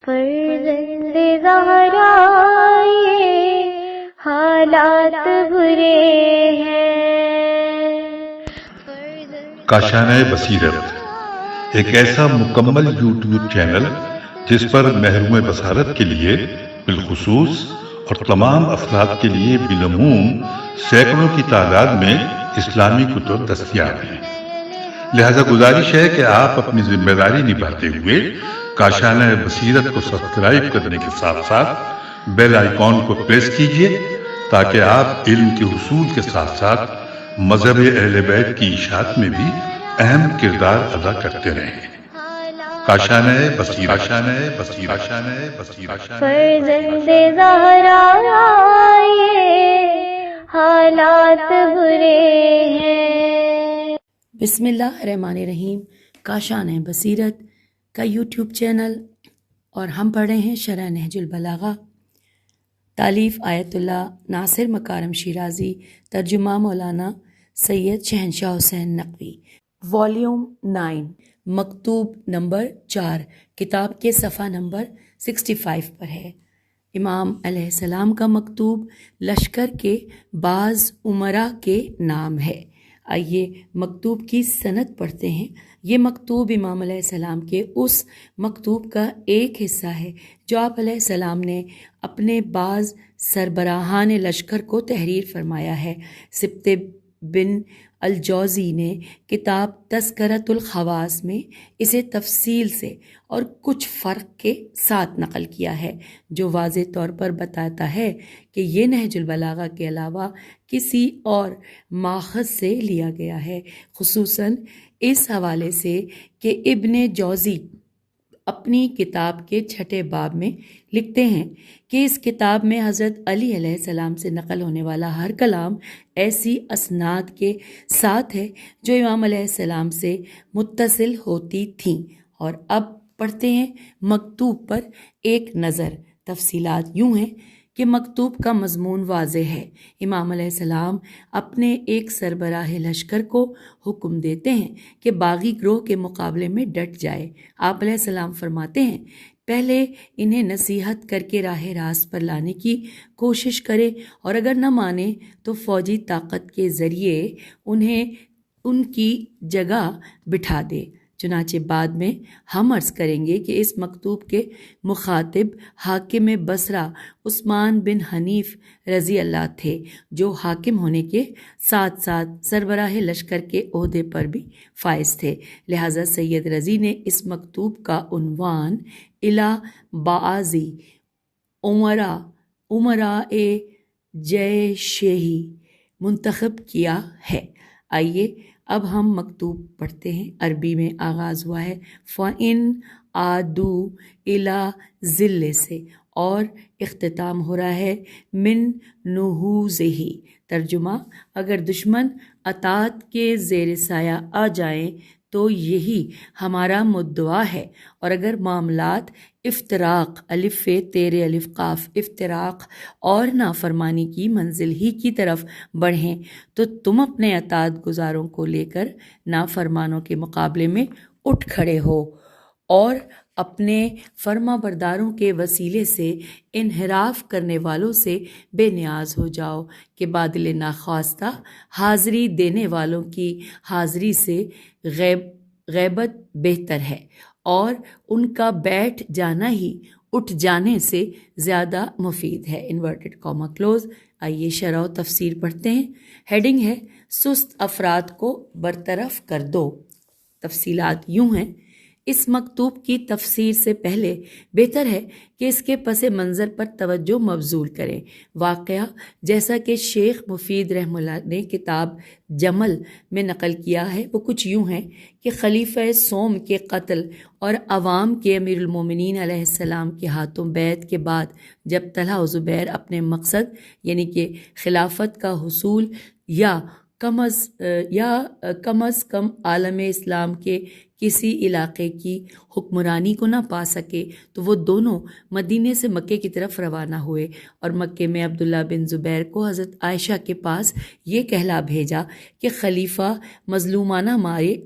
فرزند زہرا یہ حالات برے ہیں۔ کاشانۂ بصیرت ایک ایسا مکمل یوٹیوب چینل جس پر محروم بصارت کے لیے بالخصوص اور تمام افراد کے لیے بالعموم سینکڑوں کی تعداد میں اسلامی کتب دستیاب ہیں۔ لہذا گزارش ہے کہ آپ اپنی ذمہ داری نبھاتے ہوئے کاشانۂ بصیرت کو سبسکرائب کرنے کے ساتھ ساتھ بیل آئیکن کو پریس کیجیے تاکہ آپ علم کے حصول کے ساتھ ساتھ مذہب اہل بیت کی اشاعت میں بھی اہم کردار ادا کرتے رہیں۔ کاشانۂ بصیرت، کاشانۂ بصیرت، کاشانۂ بصیرت۔ فرزند زہرا یہ حالات برے ہیں۔ بسم اللہ الرحمن الرحیم۔ کاشانۂ بصیرت کا یوٹیوب چینل اور ہم پڑھ رہے ہیں شرح نہج البلاغہ، تالیف آیت اللہ ناصر مکارم شیرازی، ترجمہ مولانا سید شہنشاہ حسین نقوی، والیوم 9، مکتوب نمبر 4، کتاب کے صفحہ نمبر 65 پر ہے۔ امام علیہ السلام کا مکتوب لشکر کے بعض امراء کے نام ہے۔ آئیے مکتوب کی سند پڑھتے ہیں۔ یہ مکتوب امام علیہ السلام کے اس مکتوب کا ایک حصہ ہے جو آپ علیہ السلام نے اپنے بعض سربراہان لشکر کو تحریر فرمایا ہے۔ سبط بن الجوزی نے کتاب تذکرۃ الخواص میں اسے تفصیل سے اور کچھ فرق کے ساتھ نقل کیا ہے، جو واضح طور پر بتاتا ہے کہ یہ نہج البلاغہ کے علاوہ کسی اور ماخذ سے لیا گیا ہے، خصوصاً اس حوالے سے کہ ابن جوزی اپنی کتاب کے 6 باب میں لکھتے ہیں کہ اس کتاب میں حضرت علی علیہ السلام سے نقل ہونے والا ہر کلام ایسی اسناد کے ساتھ ہے جو امام علیہ السلام سے متصل ہوتی تھیں۔ اور اب پڑھتے ہیں مکتوب پر ایک نظر۔ تفصیلات یوں ہیں کہ مکتوب کا مضمون واضح ہے۔ امام علیہ السلام اپنے ایک سربراہ لشکر کو حکم دیتے ہیں کہ باغی گروہ کے مقابلے میں ڈٹ جائے۔ آپ علیہ السلام فرماتے ہیں پہلے انہیں نصیحت کر کے راہ راست پر لانے کی کوشش کرے اور اگر نہ مانے تو فوجی طاقت کے ذریعے انہیں ان کی جگہ بٹھا دے۔ چنانچہ بعد میں ہم عرض کریں گے کہ اس مکتوب کے مخاطب حاکم بصرہ عثمان بن حنیف رضی اللہ تھے، جو حاکم ہونے کے ساتھ ساتھ سربراہ لشکر کے عہدے پر بھی فائز تھے۔ لہٰذا سید رضی نے اس مکتوب کا عنوان الی بعضی امراء جیشہ منتخب کیا ہے۔ آئیے اب ہم مکتوب پڑھتے ہیں۔ عربی میں آغاز ہوا ہے فَإِنْ عَادُوا إِلَى ظِلِّ سے اور اختتام ہو رہا ہے من نُحُوزِهِ۔ ترجمہ: اگر دشمن اطاعت کے زیر سایہ آ جائیں تو یہی ہمارا مدعا ہے، اور اگر معاملات افتراق الف تیرے الف قاف افتراق اور نافرمانی کی منزل ہی کی طرف بڑھیں تو تم اپنے اطاعت گزاروں کو لے کر نافرمانوں کے مقابلے میں اٹھ کھڑے ہو اور اپنے فرما برداروں کے وسیلے سے انحراف کرنے والوں سے بے نیاز ہو جاؤ کہ بادل ناخواستہ حاضری دینے والوں کی حاضری سے غیبت بہتر ہے، اور ان کا بیٹھ جانا ہی اٹھ جانے سے زیادہ مفید ہے۔ Inverted comma close. آئیے شرح و تفسیر پڑھتے ہیں۔ ہیڈنگ ہے سست افراد کو برطرف کر دو۔ تفصیلات یوں ہیں، اس مکتوب کی تفسیر سے پہلے بہتر ہے کہ اس کے پس منظر پر توجہ مبذول کریں۔ واقعہ جیسا کہ شیخ مفید رحمہ اللہ نے کتاب جمل میں نقل کیا ہے وہ کچھ یوں ہے کہ خلیفہ سوم کے قتل اور عوام کے امیر المومنین علیہ السلام کے ہاتھوں بیعت کے بعد جب طلحہ و زبیر اپنے مقصد یعنی کہ خلافت کا حصول یا کم از کم عالم اسلام کے کسی علاقے کی حکمرانی کو نہ پا سکے تو وہ دونوں مدینے سے مکے کی طرف روانہ ہوئے، اور مکے میں عبداللہ بن زبیر کو حضرت عائشہ کے پاس یہ کہلا بھیجا کہ خلیفہ مظلومانہ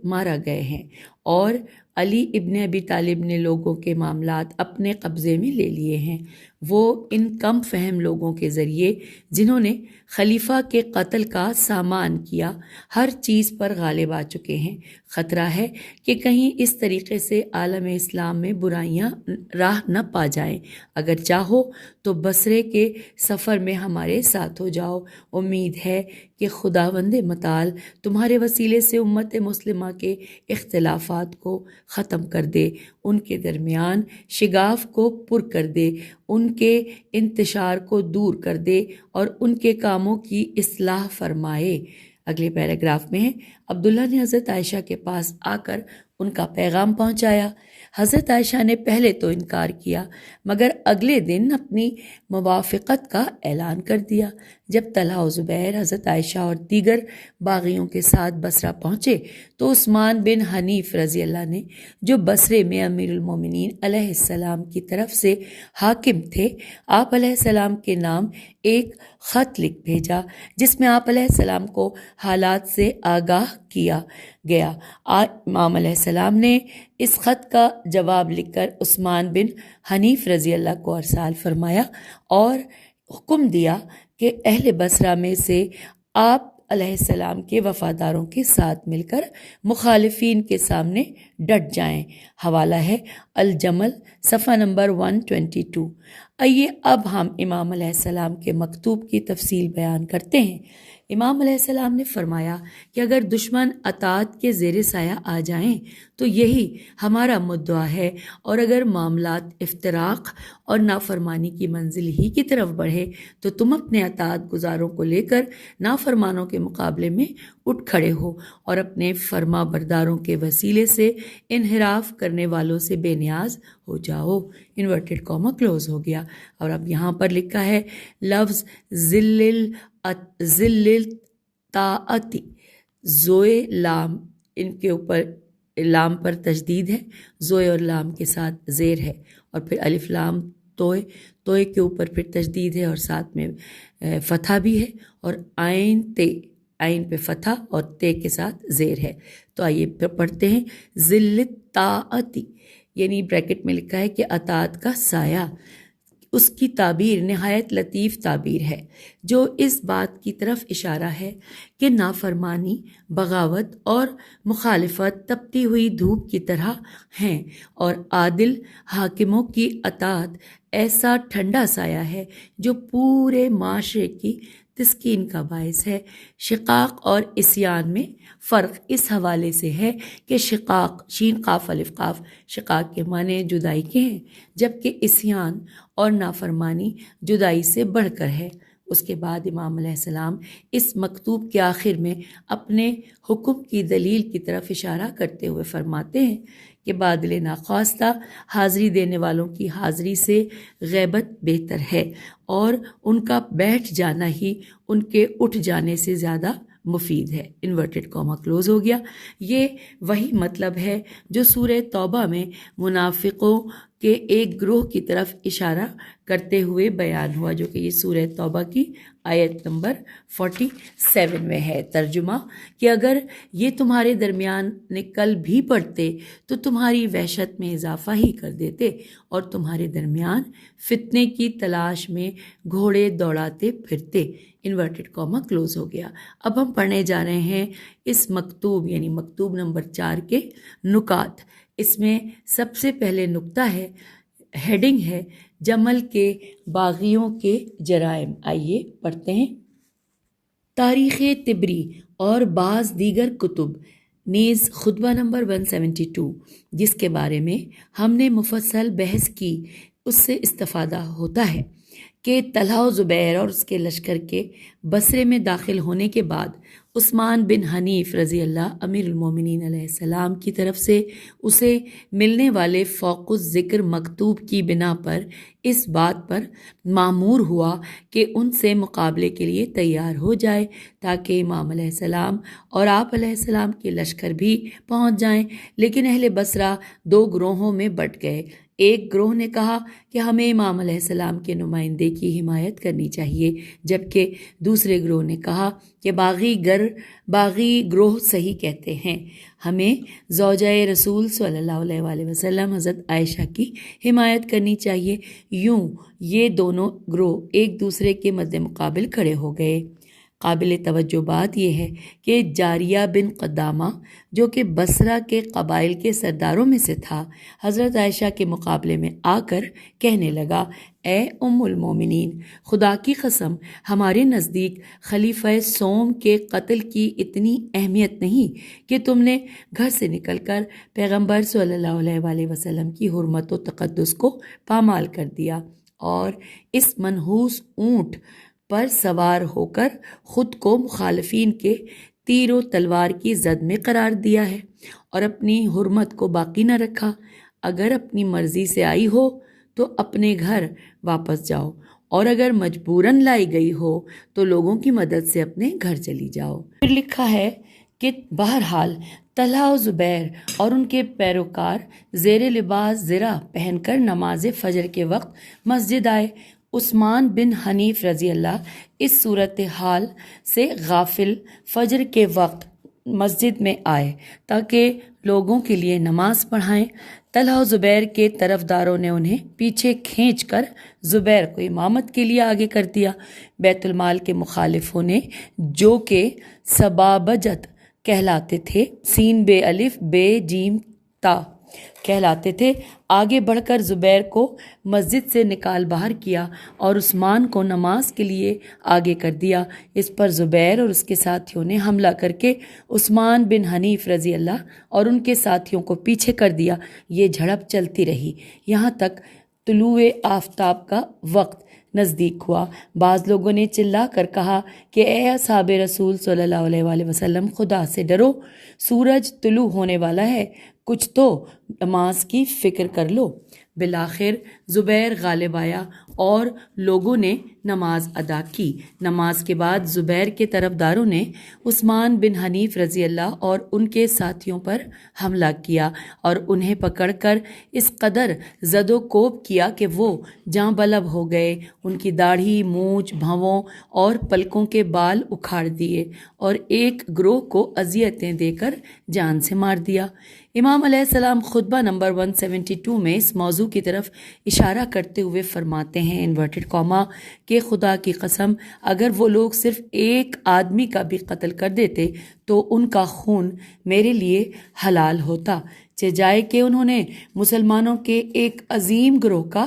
مارا گئے ہیں، اور علی ابن ابی طالب نے لوگوں کے معاملات اپنے قبضے میں لے لیے ہیں۔ وہ ان کم فہم لوگوں کے ذریعے جنہوں نے خلیفہ کے قتل کا سامان کیا ہر چیز پر غالب آ چکے ہیں۔ خطرہ ہے کہ کہیں اس طریقے سے عالم اسلام میں برائیاں راہ نہ پا جائیں۔ اگر چاہو تو بصرے کے سفر میں ہمارے ساتھ ہو جاؤ۔ امید ہے کہ خداوند متعال تمہارے وسیلے سے امت مسلمہ کے اختلافات کو ختم کر دے، ان کے درمیان شگاف کو پر کر دے، ان کے انتشار کو دور کر دے اور ان کے کاموں کی اصلاح فرمائے۔ اگلے پیراگراف میں ہے، عبداللہ نے حضرت عائشہ کے پاس آ کر ان کا پیغام پہنچایا۔ حضرت عائشہ نے پہلے تو انکار کیا مگر اگلے دن اپنی موافقت کا اعلان کر دیا۔ جب طلحہ و زبیر حضرت عائشہ اور دیگر باغیوں کے ساتھ بصرہ پہنچے تو عثمان بن حنیف رضی اللہ نے، جو بصرے میں امیر المومنین علیہ السلام کی طرف سے حاکم تھے، آپ علیہ السلام کے نام ایک خط لکھ بھیجا جس میں آپ علیہ السلام کو حالات سے آگاہ کیا گیا۔ امام علیہ السلام نے اس خط کا جواب لکھ کر عثمان بن حنیف رضی اللہ کو ارسال فرمایا اور حکم دیا کہ اہل بصرہ میں سے آپ علیہ السلام کے وفاداروں کے ساتھ مل کر مخالفین کے سامنے ڈٹ جائیں۔ حوالہ ہے الجمل، صفحہ نمبر 122۔ آئیے اب ہم امام علیہ السلام کے مکتوب کی تفصیل بیان کرتے ہیں۔ امام علیہ السلام نے فرمایا کہ اگر دشمن اطاعت کے زیر سایہ آ جائیں تو یہی ہمارا مدعا ہے، اور اگر معاملات افتراق اور نافرمانی کی منزل ہی کی طرف بڑھے تو تم اپنے اطاعت گزاروں کو لے کر نافرمانوں کے مقابلے میں اٹھ کھڑے ہو اور اپنے فرما برداروں کے وسیلے سے انحراف کرنے والوں سے بے نیاز ہو جاؤ۔ انورٹڈ کاما کلوز ہو گیا، اور اب یہاں پر لکھا ہے لفظ ذل طاعتی، زوئے لام، ان کے اوپر لام پر تشدید ہے، زوئے اور لام کے ساتھ زیر ہے، اور پھر الف لام توئے، توئے کے اوپر پھر تشدید ہے اور ساتھ میں فتحہ بھی ہے، اور عین تے، عین پہ فتحہ اور تے کے ساتھ زیر ہے۔ تو آئیے پھر پڑھتے ہیں ذل طاعتی، یعنی بریکٹ میں لکھا ہے کہ اطاعت کا سایہ۔ اس کی تعبیر نہایت لطیف تعبیر ہے جو اس بات کی طرف اشارہ ہے کہ نافرمانی، بغاوت اور مخالفت تپتی ہوئی دھوپ کی طرح ہیں، اور عادل حاکموں کی اطاعت ایسا ٹھنڈا سایہ ہے جو پورے معاشرے کی تسکین کا باعث ہے۔ شقاق اور عصیان میں فرق اس حوالے سے ہے کہ شقاق، شین قاف الف قاف، شقاق کے معنی جدائی کے ہیں، جبکہ عصیان اور نافرمانی جدائی سے بڑھ کر ہے۔ اس کے بعد امام علیہ السلام اس مکتوب کے آخر میں اپنے حکم کی دلیل کی طرف اشارہ کرتے ہوئے فرماتے ہیں کہ بادل ناخواستہ حاضری دینے والوں کی حاضری سے غیبت بہتر ہے، اور ان کا بیٹھ جانا ہی ان کے اٹھ جانے سے زیادہ مفید ہے۔ انورٹڈ کاما کلوز ہو گیا۔ یہ وہی مطلب ہے جو سورہ توبہ میں منافقوں کے ایک گروہ کی طرف اشارہ کرتے ہوئے بیان ہوا، جو کہ یہ سورہ توبہ کی آیت نمبر 47 میں ہے۔ ترجمہ کہ اگر یہ تمہارے درمیان نکل بھی پڑتے تو تمہاری وحشت میں اضافہ ہی کر دیتے، اور تمہارے درمیان فتنے کی تلاش میں گھوڑے دوڑاتے پھرتے۔ انورٹڈ کاما کلوز ہو گیا۔ اب ہم پڑھنے جا رہے ہیں اس مکتوب یعنی مکتوب نمبر 4 کے نکات۔ اس میں سب سے پہلے نکتہ ہے، ہیڈنگ ہے جمل کے باغیوں کے جرائم۔ آئیے پڑھتے ہیں۔ تاریخ طبری اور بعض دیگر کتب نیز خطبہ نمبر 172 جس کے بارے میں ہم نے مفصل بحث کی، اس سے استفادہ ہوتا ہے کہ طلحہ و زبیر اور اس کے لشکر کے بصرے میں داخل ہونے کے بعد عثمان بن حنیف رضی اللہ امیر المومنین علیہ السلام کی طرف سے اسے ملنے والے فوق الذکر مکتوب کی بنا پر اس بات پر مامور ہوا کہ ان سے مقابلے کے لیے تیار ہو جائے، تاکہ امام علیہ السلام اور آپ علیہ السلام کے لشکر بھی پہنچ جائیں۔ لیکن اہل بصرہ 2 گروہوں میں بٹ گئے، ایک گروہ نے کہا کہ ہمیں امام علیہ السلام کے نمائندے کی حمایت کرنی چاہیے، جبکہ دوسرے گروہ نے کہا کہ باغی گروہ صحیح کہتے ہیں، ہمیں زوجہ رسول صلی اللہ علیہ وآلہ وسلم حضرت عائشہ کی حمایت کرنی چاہیے۔ یوں یہ دونوں گروہ ایک دوسرے کے مد مقابل کھڑے ہو گئے۔ قابل توجہ بات یہ ہے کہ جاریہ بن قدامہ جو کہ بصرہ کے قبائل کے سرداروں میں سے تھا، حضرت عائشہ کے مقابلے میں آ کر کہنے لگا، اے ام المومنین، خدا کی قسم ہمارے نزدیک خلیفہ سوم کے قتل کی اتنی اہمیت نہیں کہ تم نے گھر سے نکل کر پیغمبر صلی اللہ علیہ وآلہ وسلم کی حرمت و تقدس کو پامال کر دیا اور اس منحوس اونٹ پر سوار ہو کر خود کو مخالفین کے تیر و تلوار کی زد میں قرار دیا ہے اور اپنی حرمت کو باقی نہ رکھا۔ اگر اپنی مرضی سے آئی ہو تو اپنے گھر واپس جاؤ، اور اگر مجبوراً لائی گئی ہو تو لوگوں کی مدد سے اپنے گھر چلی جاؤ۔ پھر لکھا ہے کہ بہرحال طلحہ و زبیر اور ان کے پیروکار زیر لباس زرہ پہن کر نماز فجر کے وقت مسجد آئے۔ عثمان بن حنیف رضی اللہ اس صورتحال سے غافل فجر کے وقت مسجد میں آئے تاکہ لوگوں کے لیے نماز پڑھائیں۔ طلحہ و زبیر کے طرفداروں نے انہیں پیچھے کھینچ کر زبیر کو امامت کے لیے آگے کر دیا۔ بیت المال کے مخالفوں نے، جو کہ سبابجت کہلاتے تھے، سین بے الف بے جیم تا کہلاتے تھے، آگے بڑھ کر زبیر کو مسجد سے نکال باہر کیا اور عثمان کو نماز کے لیے آگے کر دیا۔ اس پر زبیر اور اس کے ساتھیوں نے حملہ کر کے عثمان بن حنیف رضی اللہ اور ان کے ساتھیوں کو پیچھے کر دیا۔ یہ جھڑپ چلتی رہی یہاں تک طلوع آفتاب کا وقت نزدیک ہوا۔ بعض لوگوں نے چلا کر کہا کہ اے اصحاب رسول صلی اللہ علیہ وآلہ وسلم، خدا سے ڈرو، سورج طلوع ہونے والا ہے، کچھ تو نماز کی فکر کر لو۔ بالآخر زبیر غالب آیا اور لوگوں نے نماز ادا کی۔ نماز کے بعد زبیر کے طرفداروں نے عثمان بن حنیف رضی اللہ اور ان کے ساتھیوں پر حملہ کیا اور انہیں پکڑ کر اس قدر زد و کوب کیا کہ وہ جاں بلب ہو گئے۔ ان کی داڑھی، مونچھ، بھووں اور پلکوں کے بال اکھاڑ دیے اور ایک گروہ کو اذیتیں دے کر جان سے مار دیا۔ امام علیہ السلام خطبہ نمبر 172 میں اس موضوع کی طرف اشارہ کرتے ہوئے فرماتے ہیں انورٹڈ کاما کہ خدا کی قسم اگر وہ لوگ صرف ایک آدمی کا بھی قتل کر دیتے تو ان کا خون میرے لیے حلال ہوتا، جائے کہ انہوں نے مسلمانوں کے ایک عظیم گروہ کا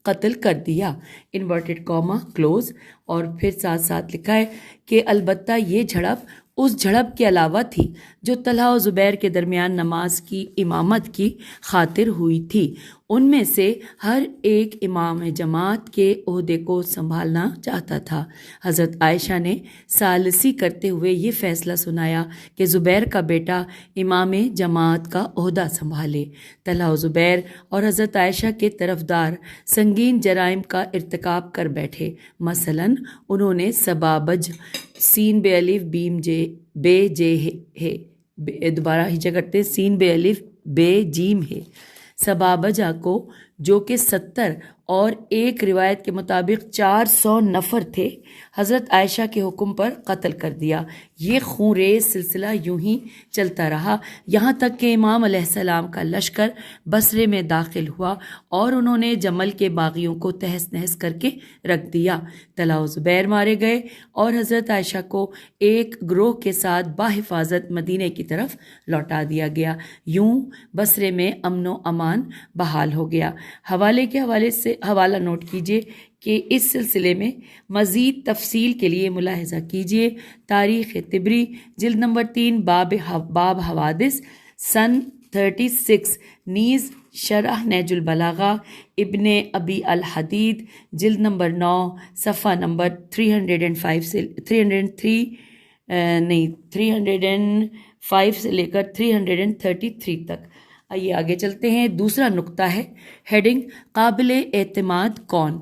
قتل کر دیا، انورٹڈ کاما کلوز۔ اور پھر ساتھ ساتھ لکھا ہے کہ البتہ یہ جھڑپ اس جھڑپ کے علاوہ تھی جو طلحہ و زبیر کے درمیان نماز کی امامت کی خاطر ہوئی تھی۔ ان میں سے ہر ایک امام جماعت کے عہدے کو سنبھالنا چاہتا تھا۔ حضرت عائشہ نے ثالثی کرتے ہوئے یہ فیصلہ سنایا کہ زبیر کا بیٹا امام جماعت کا عہدہ سنبھالے۔ طلحہ و زبیر اور حضرت عائشہ کے طرفدار سنگین جرائم کا ارتکاب کر بیٹھے، مثلاً انہوں نے سبابج، سین بے الف بیم جے بے جے ہے، دوبارہ ہجا کرتے سین بے الف بے جیم ہے، سبابجہ کو جو کہ 70 اور ایک روایت کے مطابق 400 نفر تھے، حضرت عائشہ کے حکم پر قتل کر دیا۔ یہ خون ریز سلسلہ یوں ہی چلتا رہا یہاں تک کہ امام علیہ السلام کا لشکر بصرے میں داخل ہوا اور انہوں نے جمل کے باغیوں کو تہس نہس کر کے رکھ دیا۔ طلحہ و زبیر مارے گئے اور حضرت عائشہ کو ایک گروہ کے ساتھ بحفاظت مدینے کی طرف لوٹا دیا گیا۔ یوں بصرے میں امن و امان بحال ہو گیا۔ حوالے کے حوالے سے حوالہ نوٹ کیجیے کہ اس سلسلے میں مزید تفصیل کے لیے ملاحظہ کیجیے تاریخ طبری جلد نمبر 3 باب حوادث سن 36، نیز شرح نہج البلاغہ ابن ابی الحدید جلد نمبر 9 صفحہ نمبر 305 سے 305 سے لے کر 333 تک۔ آئیے آگے چلتے ہیں۔ دوسرا نقطہ ہے ہیڈنگ قابل اعتماد کون۔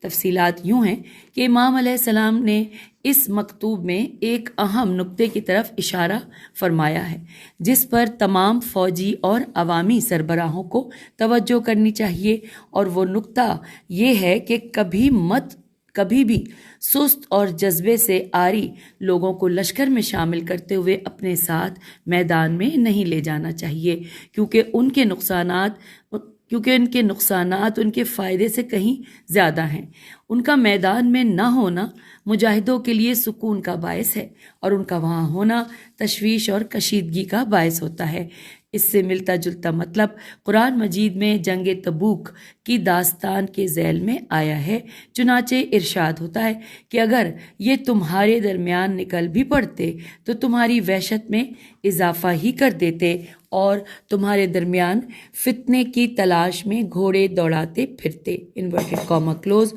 تفصیلات یوں ہیں کہ امام علیہ السلام نے اس مکتوب میں ایک اہم نقطے کی طرف اشارہ فرمایا ہے جس پر تمام فوجی اور عوامی سربراہوں کو توجہ کرنی چاہیے، اور وہ نقطہ یہ ہے کہ کبھی بھی سست اور جذبے سے عاری لوگوں کو لشکر میں شامل کرتے ہوئے اپنے ساتھ میدان میں نہیں لے جانا چاہیے، کیونکہ ان کے نقصانات ان کے فائدے سے کہیں زیادہ ہیں۔ ان کا میدان میں نہ ہونا مجاہدوں کے لیے سکون کا باعث ہے، اور ان کا وہاں ہونا تشویش اور کشیدگی کا باعث ہوتا ہے۔ اس سے ملتا جلتا مطلب قرآن مجید میں جنگ تبوک کی داستان کے ذیل میں آیا ہے۔ چنانچہ ارشاد ہوتا ہے کہ اگر یہ تمہارے درمیان نکل بھی پڑتے تو تمہاری وحشت میں اضافہ ہی کر دیتے اور تمہارے درمیان فتنے کی تلاش میں گھوڑے دوڑاتے پھرتے۔ Inverted comma close.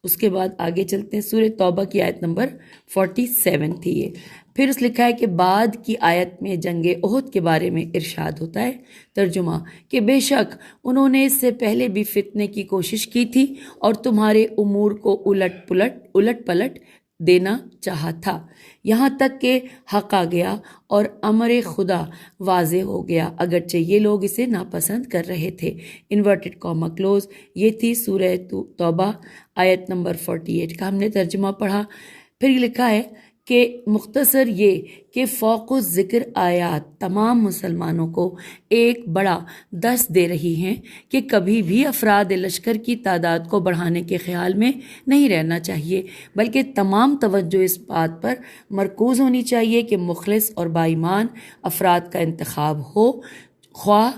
اس کے بعد آگے چلتے ہیں، سورہ توبہ کی آیت نمبر 47 تھی یہ۔ پھر اس لکھا ہے کہ بعد کی آیت میں جنگ احد کے بارے میں ارشاد ہوتا ہے، ترجمہ، کہ بے شک انہوں نے اس سے پہلے بھی فتنے کی کوشش کی تھی اور تمہارے امور کو الٹ پلٹ دینا چاہا تھا، یہاں تک کہ حق آ گیا اور امر خدا واضح ہو گیا، اگرچہ یہ لوگ اسے ناپسند کر رہے تھے۔ Inverted comma close. یہ تھی سورہ توبہ آیت نمبر 48 کا ہم نے ترجمہ پڑھا۔ پھر یہ لکھا ہے کہ مختصر یہ کہ فوق الذکر آیات تمام مسلمانوں کو ایک بڑا درس دے رہی ہیں کہ کبھی بھی افراد لشکر کی تعداد کو بڑھانے کے خیال میں نہیں رہنا چاہیے، بلکہ تمام توجہ اس بات پر مرکوز ہونی چاہیے کہ مخلص اور باایمان افراد کا انتخاب ہو، خواہ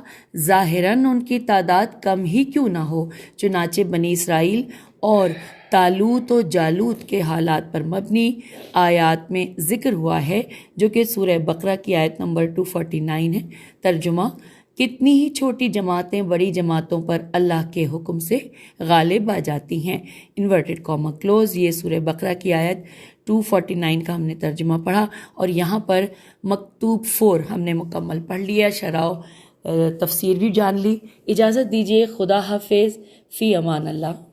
ظاہراً ان کی تعداد کم ہی کیوں نہ ہو۔ چنانچہ بنی اسرائیل اور طالوت و جالوت کے حالات پر مبنی آیات میں ذکر ہوا ہے، جو کہ سورہ بقرہ کی آیت نمبر 249 ہے۔ ترجمہ، کتنی ہی چھوٹی جماعتیں بڑی جماعتوں پر اللہ کے حکم سے غالب آ جاتی ہیں۔ Inverted comma close. یہ سورہ بقرہ کی آیت 249 کا ہم نے ترجمہ پڑھا، اور یہاں پر مکتوب 4 ہم نے مکمل پڑھ لیا، شرح و تفسیر بھی جان لی۔ اجازت دیجیے، خدا حافظ، فی امان اللہ۔